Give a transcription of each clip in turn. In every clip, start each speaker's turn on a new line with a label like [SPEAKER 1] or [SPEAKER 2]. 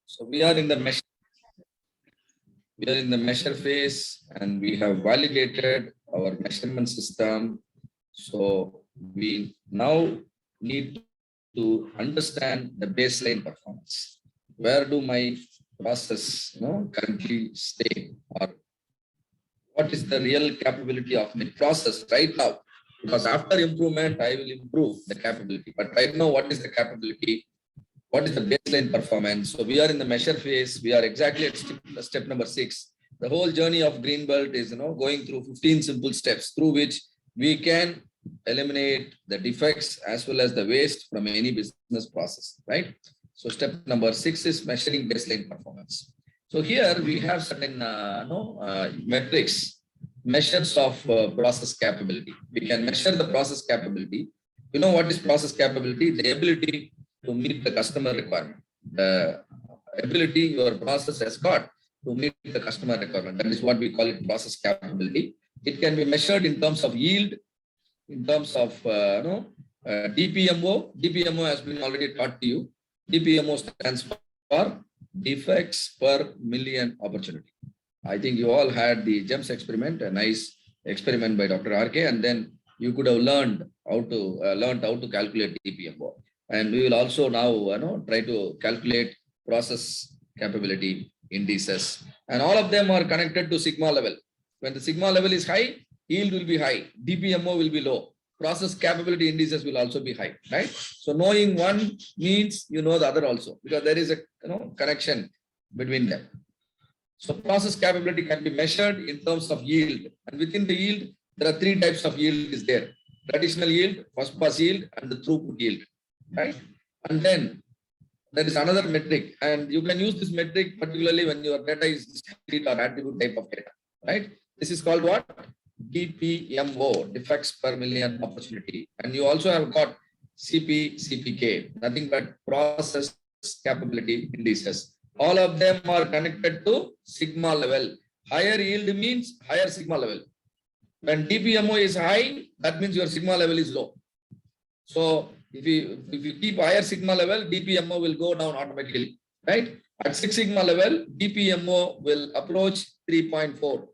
[SPEAKER 1] So we are in the measure phase, and we have validated our measurement system. So we now need to understand the baseline performance. Where do my process, currently stay, or what is the real capability of my process right now? Because after improvement, I will improve the capability. But right now, what is the capability? What is the baseline performance? So we are in the measure phase. We are exactly at step number 6. The whole journey of Greenbelt is, going through 15 simple steps through which we can eliminate the defects as well as the waste from any business process, right? So step number 6 is measuring baseline performance. So here we have certain metrics, measures of process capability. We can measure the process capability. You know what is process capability? The ability to meet the customer requirement. The ability your process has got to meet the customer requirement. That is what we call it process capability. It can be measured in terms of yield, in terms of DPMO. DPMO has been already taught to you. DPMO stands for defects per million opportunity. I think you all had the GEMS experiment, a nice experiment by Dr. RK, and then you could have learned how to calculate DPMO. And we will also now try to calculate process capability indices. And all of them are connected to sigma level. When the sigma level is high, yield will be high, DPMO will be low. Process capability indices will also be high, right? So knowing one means you know the other also, because there is a connection between them. So process capability can be measured in terms of yield. And within the yield, there are 3 types of yield is there. Traditional yield, first pass yield, and the throughput yield, right? And then there is another metric, and you can use this metric particularly when your data is discrete or attribute type of data, right? This is called what? DPMO, defects per million opportunity. And you also have got CPK, nothing but process capability indices. All of them are connected to sigma level. Higher yield means higher sigma level. When DPMO is high, that means your sigma level is low. So if you keep higher sigma level, DPMO will go down automatically, right? At 6 sigma level, DPMO will approach 3.4.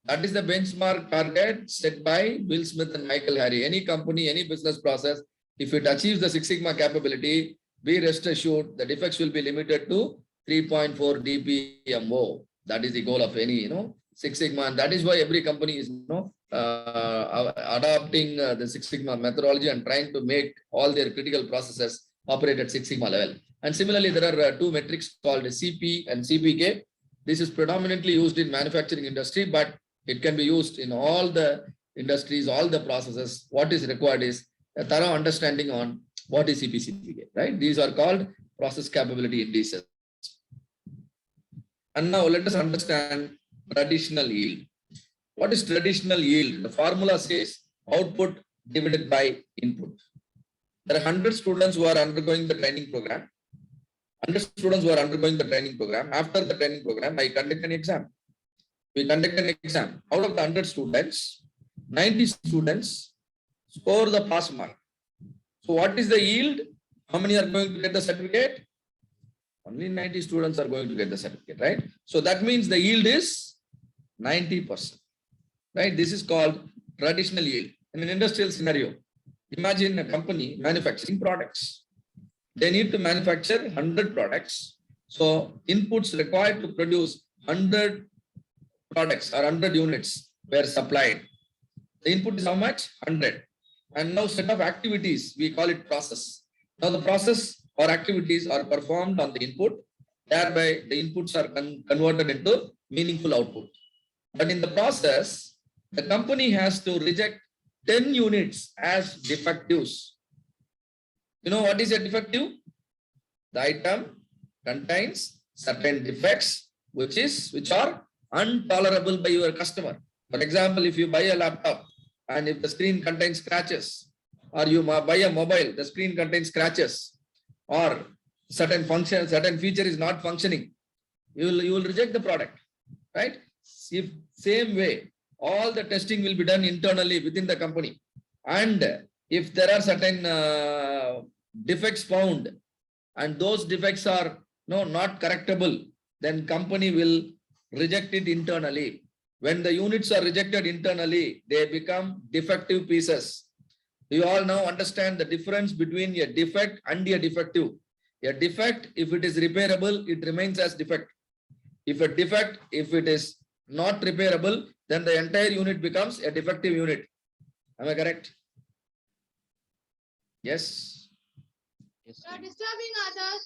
[SPEAKER 1] That is the benchmark target set by Bill Smith and Michael Harry. Any company, any business process, if it achieves the 6 sigma capability, be rest assured the defects will be limited to 3.4 DPMO. That is the goal of any 6 sigma, and that is why every company is adopting the 6 sigma methodology and trying to make all their critical processes operate at 6 sigma level. And similarly, there are 2 metrics called CP and CPK. This is predominantly used in manufacturing industry, but it can be used in all the industries, all the processes. What is required is a thorough understanding on what is CP, CPK, right? These are called process capability indices. And now let us understand traditional yield. What is traditional yield? The formula says output divided by input. There are 100 students who are undergoing the training program. 100 students who are undergoing the training program. After the training program, I conduct an exam. We conduct an exam. Out of the 100 students, 90 students score the pass mark. So what is the yield? How many are going to get the certificate? Only 90 students are going to get the certificate, right? So that means the yield is 90%, right? This is called traditional yield. In an industrial scenario, imagine a company manufacturing products. They need to manufacture 100 products. So inputs required to produce 100 products or 100 units were supplied. The input is how much? 100. And now set of activities, we call it process. Now the process or activities are performed on the input. Thereby the inputs are converted into meaningful output. But in the process, the company has to reject 10 units as defectives. You know what is a defective? The item contains certain defects which are intolerable by your customer. For example, if you buy a laptop and if the screen contains scratches, or you buy a mobile, the screen contains scratches, or certain feature is not functioning, you will reject the product, right? If same way, all the testing will be done internally within the company. And if there are certain defects found, and those defects are no, not correctable, then company will reject it internally. When the units are rejected internally, they become defective pieces. You all now understand the difference between a defect and a defective. A defect, if it is repairable, it remains as defect. If a defect, if it is not repairable, then the entire unit becomes a defective unit. Am I correct? Yes.
[SPEAKER 2] You are disturbing others.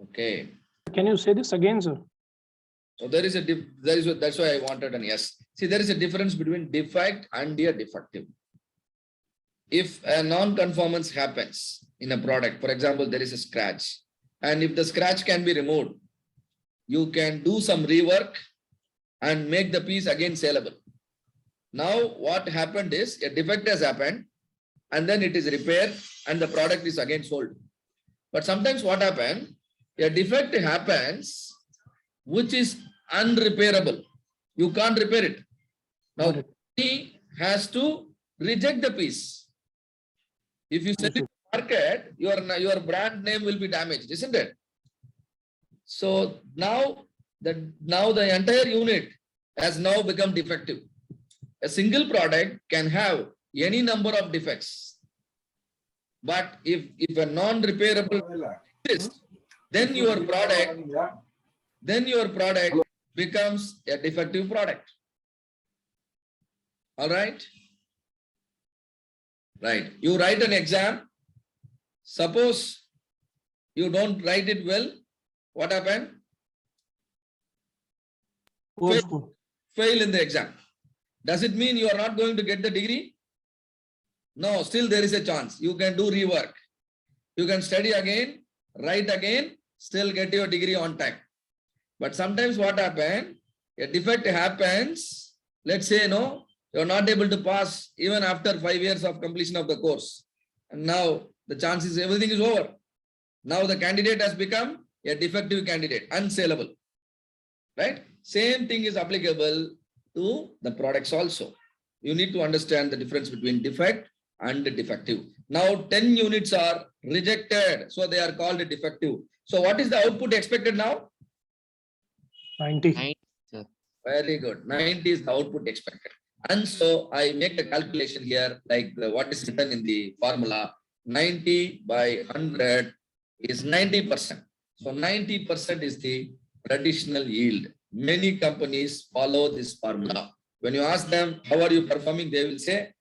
[SPEAKER 1] Okay.
[SPEAKER 3] Can you say this again, sir?
[SPEAKER 1] So there is that's why I wanted an yes. See, there is a difference between defect and a defective. If a non-conformance happens in a product, for example, there is a scratch, and if the scratch can be removed, you can do some rework and make the piece again saleable. Now what happened is a defect has happened and then it is repaired and the product is again sold. But sometimes what happens, a defect happens which is unrepairable. You can't repair it. Now he has to reject the piece. If you sell it to the market, your brand name will be damaged, isn't it? So now the entire unit has now become defective. A single product can have any number of defects. But if a non-repairable exists, then your product becomes a defective product. All right? Right. You write an exam. Suppose you don't write it well. What happened? Fail in the exam. Does it mean you are not going to get the degree? No, still there is a chance. You can do rework. You can study again, write again, still get your degree on time. But sometimes what happens, a defect happens, let's say, no, you're not able to pass even after 5 years of completion of the course. And now the chances, everything is over. Now the candidate has become a defective candidate, unsaleable. Right? Same thing is applicable to the products also. You need to understand the difference between defect and defective. Now 10 units are rejected, so they are called defective. So what is the output expected now?
[SPEAKER 3] 90.
[SPEAKER 1] Very good. 90 is the output expected. And so I make a calculation here, like what is written in the formula. 90 by 100 is 90%. So 90% is the traditional yield. Many companies follow this formula. When you ask them, how are you performing? They will say,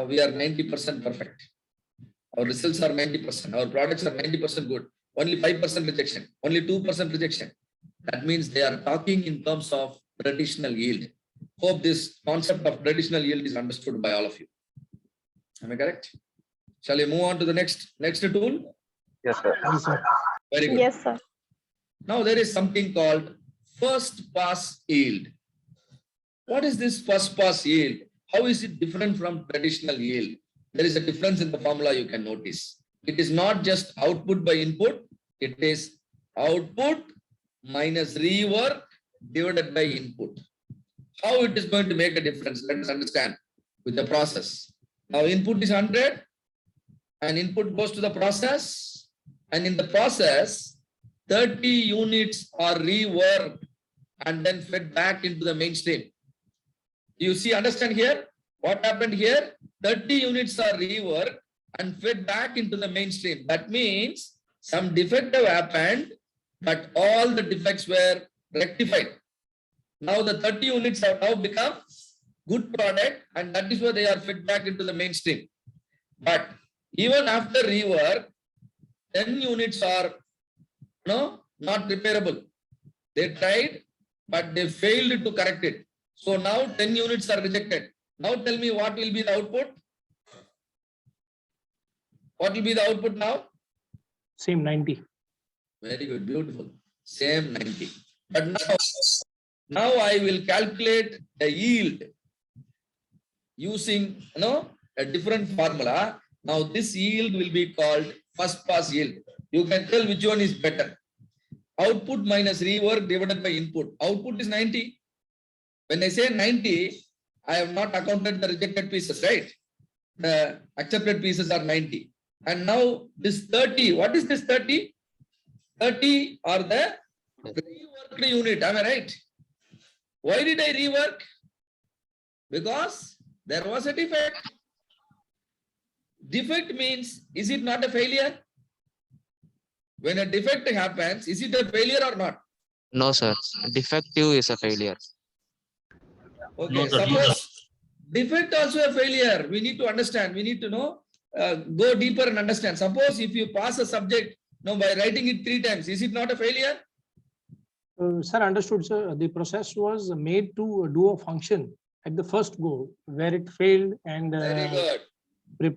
[SPEAKER 1] we are 90% perfect. Our results are 90%. Our products are 90% good. Only 5% rejection. Only 2% rejection. That means they are talking in terms of traditional yield. Hope this concept of traditional yield is understood by all of you. Am I correct? Shall we move on to the next tool?
[SPEAKER 4] Yes, sir.
[SPEAKER 3] Yes, sir.
[SPEAKER 1] Very good.
[SPEAKER 5] Yes, sir.
[SPEAKER 1] Now there is something called first pass yield. What is this first pass yield? How is it different from traditional yield? There is a difference in the formula you can notice. It is not just output by input. It is output minus rework divided by input. How it is going to make a difference? Let us understand with the process. Now input is 100 and input goes to the process, and in the process 30 units are reworked and then fed back into the mainstream. You see, understand here what happened here? 30 units are reworked and fed back into the mainstream. That means some defect have happened, but all the defects were rectified. Now the 30 units have now become good product, and that is why they are fed back into the mainstream. But even after rework, 10 units are not repairable. They tried, but they failed to correct it. So now 10 units are rejected. Now tell me what will be the output? What will be the output now?
[SPEAKER 3] Same 90.
[SPEAKER 1] Very good, beautiful. Same 90. But now I will calculate the yield using a different formula. Now this yield will be called first pass yield. You can tell which one is better. Output minus rework divided by input. Output is 90. When I say 90, I have not accounted the rejected pieces, right? The accepted pieces are 90. And now this 30, what is this 30? 30 are the reworked unit, am I right? Why did I rework? Because there was a defect. Defect means, is it not a failure? When a defect happens, is it a failure or not?
[SPEAKER 4] No, sir. Defective is a failure.
[SPEAKER 1] Okay,
[SPEAKER 5] No, sir.
[SPEAKER 1] suppose defect also a failure. We need to understand, we need to know, go deeper and understand. Suppose if you pass a subject, by writing it 3 times, is it not a failure?
[SPEAKER 3] Sir, understood, sir. The process was made to do a function at the first go where it failed and
[SPEAKER 1] Very good.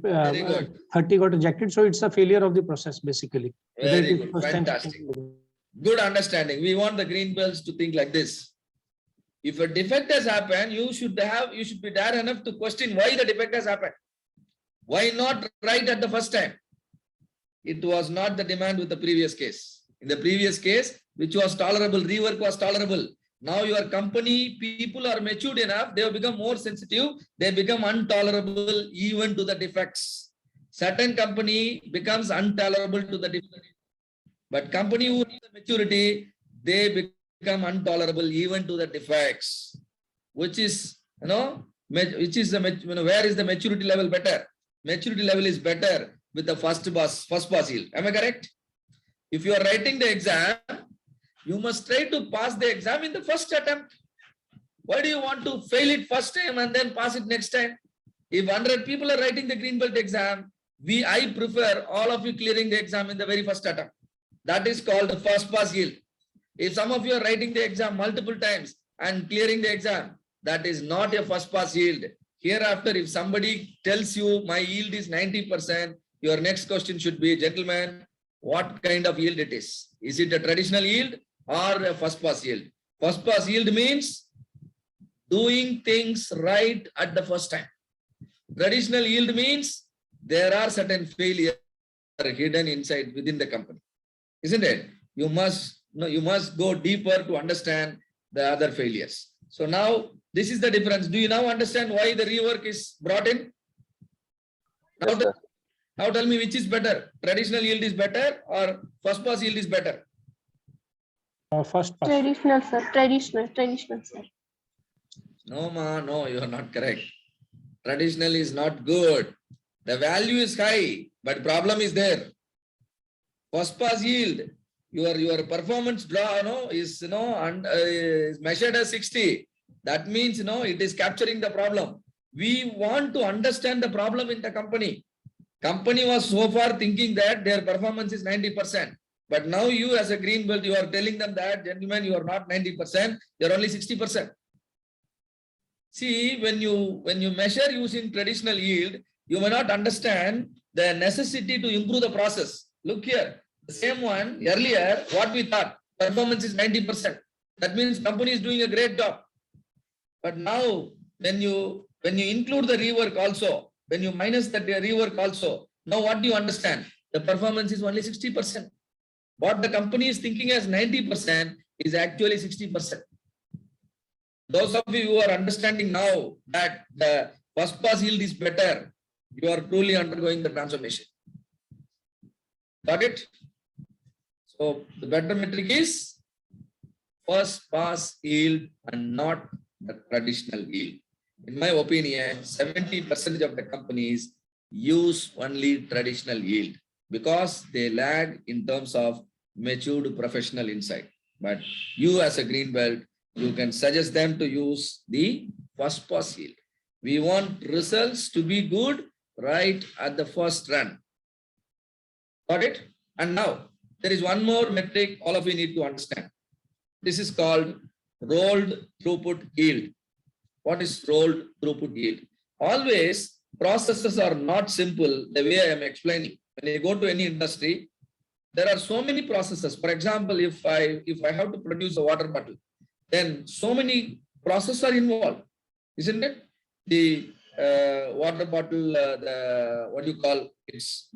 [SPEAKER 1] Very good.
[SPEAKER 3] 30 got rejected. So it's a failure of the process, basically. Whether
[SPEAKER 1] Very
[SPEAKER 3] it is
[SPEAKER 1] good.
[SPEAKER 3] first time,
[SPEAKER 1] Fantastic.
[SPEAKER 3] second.
[SPEAKER 1] Good understanding. We want the green belts to think like this. If a defect has happened, you should be dare enough to question why the defect has happened. Why not write at the first time? It was not the demand with the previous case. In the previous case, which was tolerable, rework was tolerable. Now your company people are matured enough, they have become more sensitive, they become intolerable even to the defects. Certain company becomes intolerable to the defects. But company who have maturity, they become intolerable even to the defects. Which is, which is the, where is the maturity level better? Maturity level is better with the first pass yield. Am I correct? If you are writing the exam, you must try to pass the exam in the first attempt. Why do you want to fail it first time and then pass it next time? If 100 people are writing the green belt exam, I prefer all of you clearing the exam in the very first attempt. That is called the first pass yield. If some of you are writing the exam multiple times and clearing the exam, that is not a first pass yield. Hereafter, if somebody tells you my yield is 90%, your next question should be, gentlemen, what kind of yield it is? Is it a traditional yield or a first pass yield? First pass yield means doing things right at the first time. Traditional yield means there are certain failures hidden inside within the company. Isn't it? You must go deeper to understand the other failures. So now this is the difference. Do you now understand why the rework is brought in? Now tell me which is better. Traditional yield is better or first pass yield is better?
[SPEAKER 3] First pass.
[SPEAKER 2] Traditional, sir. Traditional, sir.
[SPEAKER 1] No, you are not correct. Traditional is not good. The value is high, but problem is there. First pass yield, your performance draw, is is measured as 60. That means it is capturing the problem. We want to understand the problem in the company. Company was so far thinking that their performance is 90%. But now you as a green belt, you are telling them that, gentlemen, you are not 90%, you are only 60%. See, when you measure using traditional yield, you may not understand the necessity to improve the process. Look here, the same one earlier, what we thought, performance is 90%. That means company is doing a great job. But now, when you include the rework also, when you minus the rework also, now what do you understand? The performance is only 60%. What the company is thinking as 90% is actually 60%. Those of you who are understanding now that the first pass yield is better, you are truly undergoing the transformation. Got it? So the better metric is first pass yield and not the traditional yield. In my opinion, 70% of the companies use only traditional yield because they lag in terms of matured professional insight. But you as a green belt, you can suggest them to use the first pass yield. We want results to be good right at the first run. Got it? And now there is one more metric all of you need to understand. This is called rolled throughput yield. What is rolled throughput yield? Always processes are not simple the way I am explaining. When you go to any industry, there are so many processes. For example, if I have to produce a water bottle, then so many processes are involved, isn't it? The water bottle, the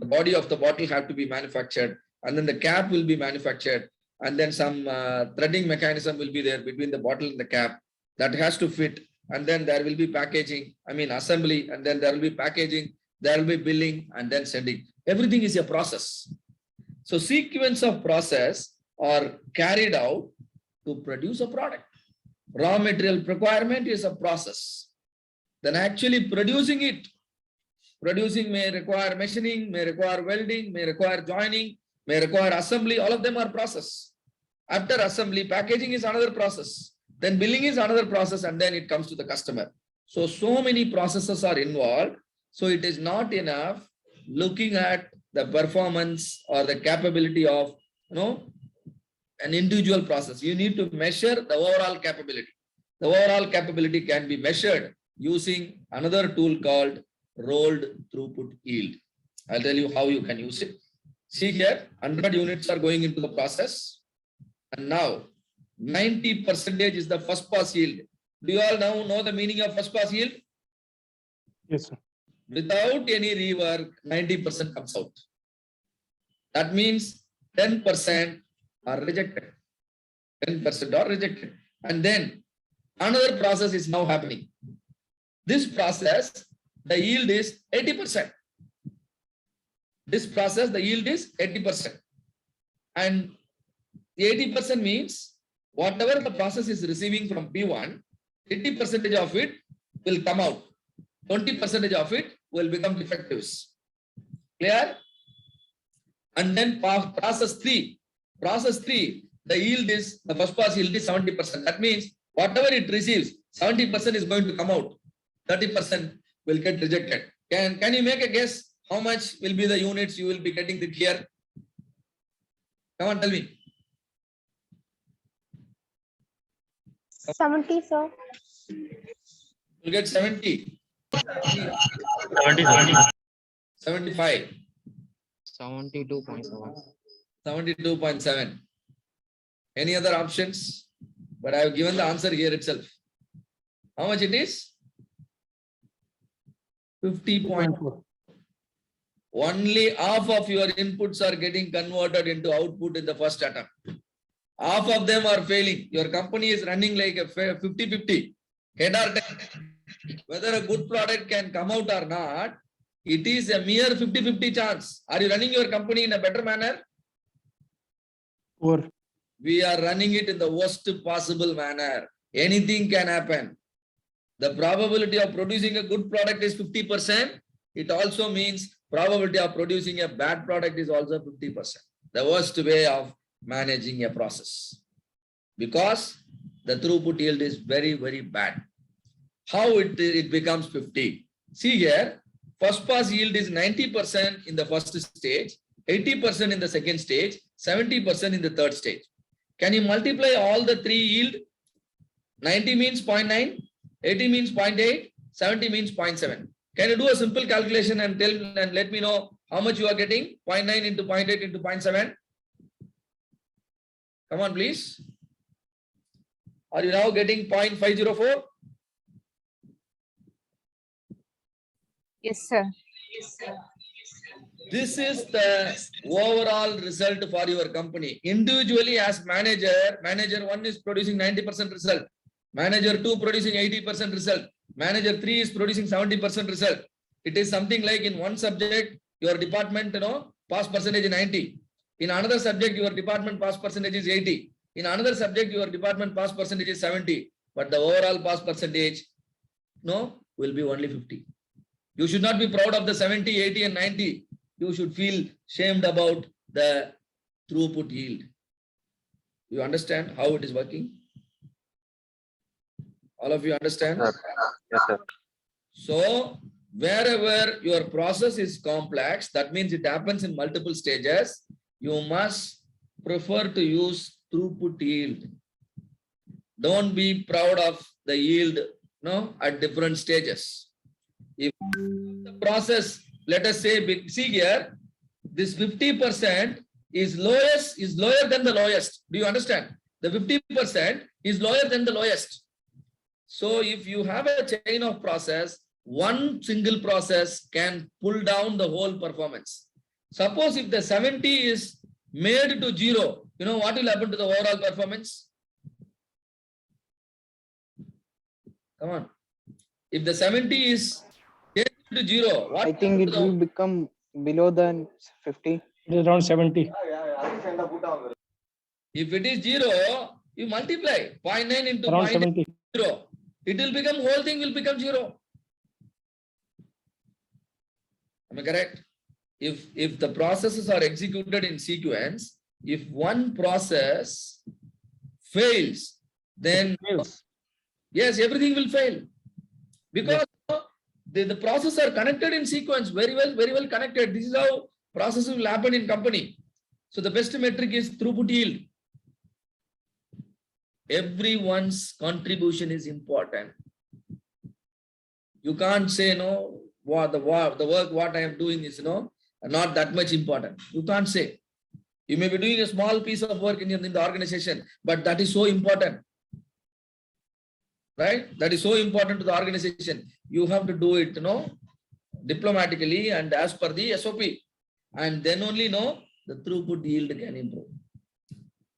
[SPEAKER 1] body of the bottle have to be manufactured, and then the cap will be manufactured, and then some threading mechanism will be there between the bottle and the cap that has to fit, and then there will be packaging, assembly, and then there will be packaging, there will be billing and then sending. Everything is a process. So sequence of process are carried out to produce a product. Raw material requirement is a process. Then actually producing it. Producing may require machining, may require welding, may require joining, may require assembly. All of them are process. After assembly, packaging is another process. Then billing is another process, and then it comes to the customer. So many processes are involved. So it is not enough looking at the performance or the capability of, an individual process. You need to measure the overall capability. The overall capability can be measured using another tool called rolled throughput yield. I'll tell you how you can use it. See here, 100 units are going into the process. And now 90% is the first pass yield. Do you all now know the meaning of first pass yield?
[SPEAKER 3] Yes, sir.
[SPEAKER 1] Without any rework, 90% comes out. That means 10% are rejected. 10% are rejected. And then another process is now happening. This process, the yield is 80%. This process, the yield is 80%. And 80% means whatever the process is receiving from P1, 80% of it will come out. 20% of it will become defectives. Clear? And then process 3. Process 3, the yield is, the first pass yield is 70%. That means whatever it receives, 70% is going to come out. 30% will get rejected. Can you make a guess how much will be the units you will be getting here? Come on, tell me.
[SPEAKER 2] 70, sir.
[SPEAKER 1] You'll get 70. 75.
[SPEAKER 4] 72.7.
[SPEAKER 1] 72.7. Any other options? But I have given the answer here itself. How much it is? 50.4. Only half of your inputs are getting converted into output in the first attempt. Half of them are failing. Your company is running like a 50-50. Head or tail. Whether a good product can come out or not, it is a mere 50-50 chance. Are you running your company in a better manner?
[SPEAKER 3] Poor.
[SPEAKER 1] We are running it in the worst possible manner. Anything can happen. The probability of producing a good product is 50%. It also means probability of producing a bad product is also 50%. The worst way of managing a process. Because the throughput yield is very, very bad. How it becomes 50? See here, first pass yield is 90% in the first stage, 80% in the second stage, 70% in the third stage. Can you multiply all the three yield? 90 means 0.9, 80 means 0.8, 70 means 0.7. Can you do a simple calculation and tell and let me know how much you are getting? 0.9 into 0.8 into 0.7. Come on, please. Are you now getting 0.504?
[SPEAKER 5] Yes, sir.
[SPEAKER 1] This is the overall result for your company. Individually as manager 1 is producing 90% result. Manager 2 producing 80% result. Manager 3 is producing 70% result. It is something like in one subject, your department, pass percentage is 90. In another subject, your department pass percentage is 80. In another subject, your department pass percentage is 70. But the overall pass percentage, will be only 50. You should not be proud of the 70, 80 and 90. You should feel shamed about the throughput yield. You understand how it is working? All of you understand?
[SPEAKER 6] Yes, sir.
[SPEAKER 1] So wherever your process is complex, that means it happens in multiple stages, you must prefer to use throughput yield. Don't be proud of the yield at different stages. If the process, let us say, see here, this 50% is lower than the lowest. Do you understand? The 50% is lower than the lowest. So if you have a chain of process, one single process can pull down the whole performance. Suppose if the 70 is made to 0, what will happen to the overall performance? Come on. If the 70 is changed to zero. What
[SPEAKER 6] I think it will become below than 50.
[SPEAKER 3] It is around 70.
[SPEAKER 1] If it is zero, you multiply 0.9 into
[SPEAKER 3] Around
[SPEAKER 1] 0.0.
[SPEAKER 3] 70.
[SPEAKER 1] It will become, whole thing will become zero. Am I correct? If the processes are executed in sequence, if one process fails, then
[SPEAKER 3] Fails.
[SPEAKER 1] yes, everything will fail. Because the processes are connected in sequence, very well connected. This is how processes will happen in company. So the best metric is throughput yield. Everyone's contribution is important. You can't say no, the work what I am doing is not that much important. You can't say. You may be doing a small piece of work in the organization, but that is so important. Right? That is so important to the organization. You have to do it, diplomatically and as per the SOP. And then only the throughput yield can improve.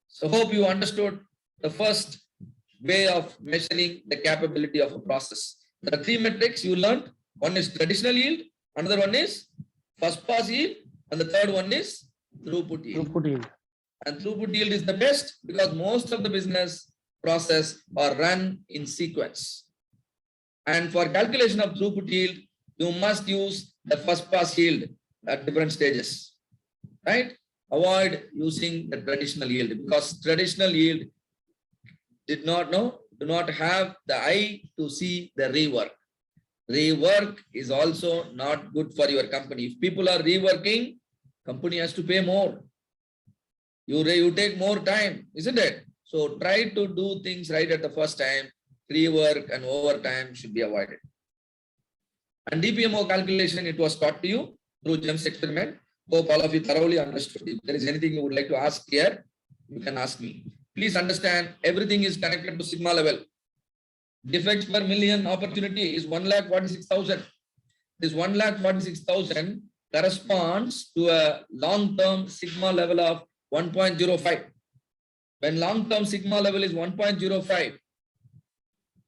[SPEAKER 1] So hope you understood the first way of measuring the capability of a process. There are three metrics you learned. One is traditional yield, another one is first pass yield, and the third one is throughput yield.
[SPEAKER 3] Throughput yield.
[SPEAKER 1] And throughput yield is the best because most of the business process are run in sequence. And for calculation of throughput yield, you must use the first pass yield at different stages, right? Avoid using the traditional yield because traditional yield do not have the eye to see the rework. Rework is also not good for your company. If people are reworking, company has to pay more. You take more time, isn't it? So try to do things right at the first time. Rework and overtime should be avoided. And DPMO calculation, it was taught to you through GEMS experiment. Hope all of you thoroughly understood. If there is anything you would like to ask here, you can ask me. Please understand, everything is connected to sigma level. Defects per million opportunity is 1,46,000. This 1,46,000 corresponds to a long-term sigma level of 1.05. When long-term sigma level is 1.05,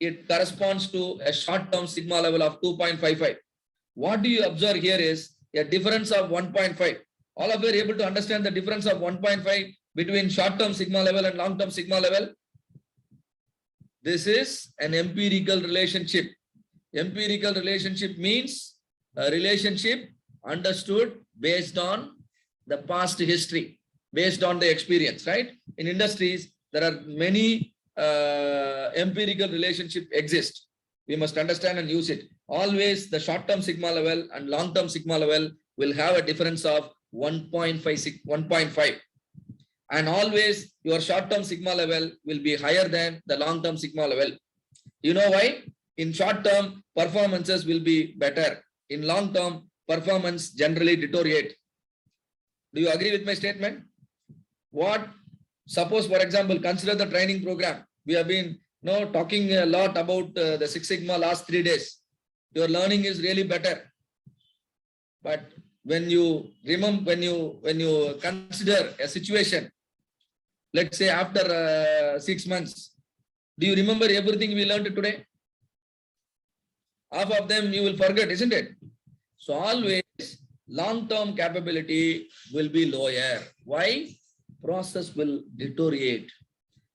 [SPEAKER 1] it corresponds to a short-term sigma level of 2.55. What do you observe here is a difference of 1.5. All of you are able to understand the difference of 1.5 between short-term sigma level and long-term sigma level. This is an empirical relationship. Empirical relationship means a relationship understood based on the past history, based on the experience, right? In industries, there are many empirical relationship exist. We must understand and use it. Always the short-term sigma level and long-term sigma level will have a difference of 1.5. And always your short-term sigma level will be higher than the long-term sigma level. You know why? In short-term, performances will be better. In long-term, performance generally deteriorate. Do you agree with my statement? Suppose, for example, consider the training program. We have been talking a lot about the Six Sigma last 3 days. Your learning is really better. But when you remember, when you consider a situation, let's say after 6 months, do you remember everything we learned today? Half of them you will forget, isn't it? So always long-term capability will be lower. Why? Process will deteriorate.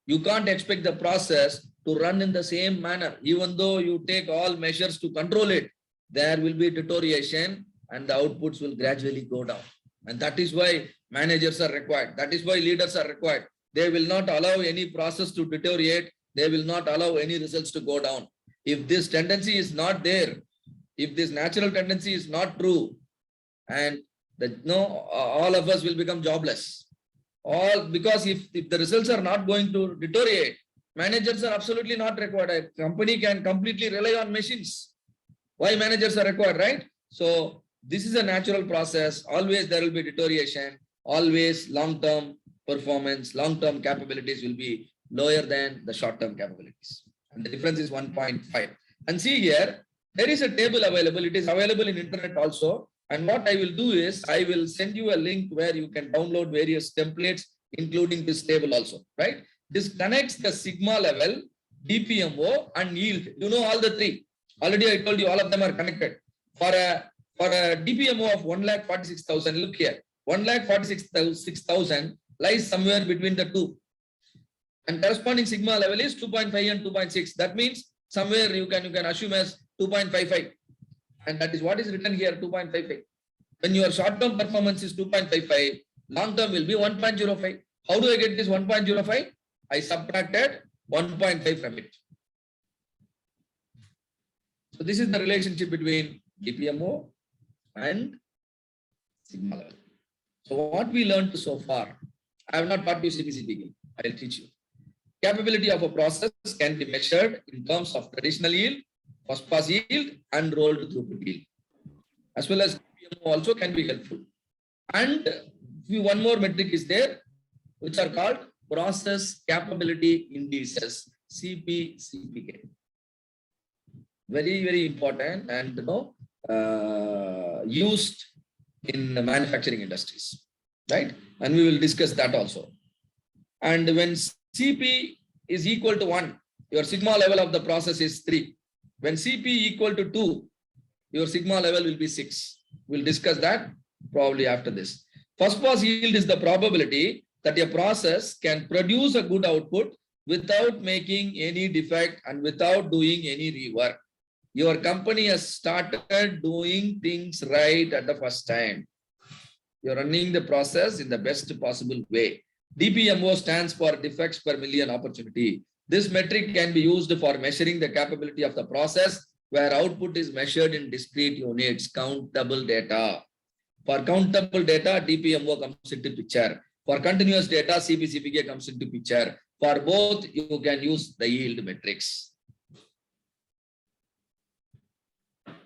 [SPEAKER 1] You can't expect the process to run in the same manner. Even though you take all measures to control it, there will be deterioration and the outputs will gradually go down. And that is why managers are required. That is why leaders are required. They will not allow any process to deteriorate. They will not allow any results to go down. If this tendency is not there, if this natural tendency is not true, and all of us will become jobless. Because if the results are not going to deteriorate, managers are absolutely not required. A company can completely rely on machines. Why managers are required, right? So this is a natural process. Always there will be deterioration. Always long-term performance, long-term capabilities will be lower than the short-term capabilities. And the difference is 1.5. And see here, there is a table available. It is available in internet also. And what I will do is I will send you a link where you can download various templates, including this table also, right? This connects the sigma level, DPMO and yield. You know all the three. Already I told you all of them are connected. For a DPMO of 1,46,000, look here, 1,46,000 lies somewhere between the two. And corresponding sigma level is 2.5 and 2.6. That means somewhere you can assume as 2.55. And that is what is written here, 2.55. When your short-term performance is 2.55, long-term will be 1.05. How do I get this 1.05? I subtracted 1.5 from it. So this is the relationship between DPMO and sigma level. So what we learned so far, I have not taught you CPCP. I will teach you. Capability of a process can be measured in terms of traditional yield, first pass yield, and rolled throughput yield. As well as DPMO also can be helpful. And one more metric is there, which are called process capability indices, CPCPK. Very, very important and used in the manufacturing industries, right? And we will discuss that also. And when CP is equal to 1, your sigma level of the process is 3. When CP equal to 2, your sigma level will be 6. We'll discuss that probably after this. First pass yield is the probability that a process can produce a good output without making any defect and without doing any rework. Your company has started doing things right at the first time. You're running the process in the best possible way. DPMO stands for defects per million opportunity. This metric can be used for measuring the capability of the process, where output is measured in discrete units, countable data. For countable data, DPMO comes into picture. For continuous data, CPCPK comes into picture. For both, you can use the yield metrics.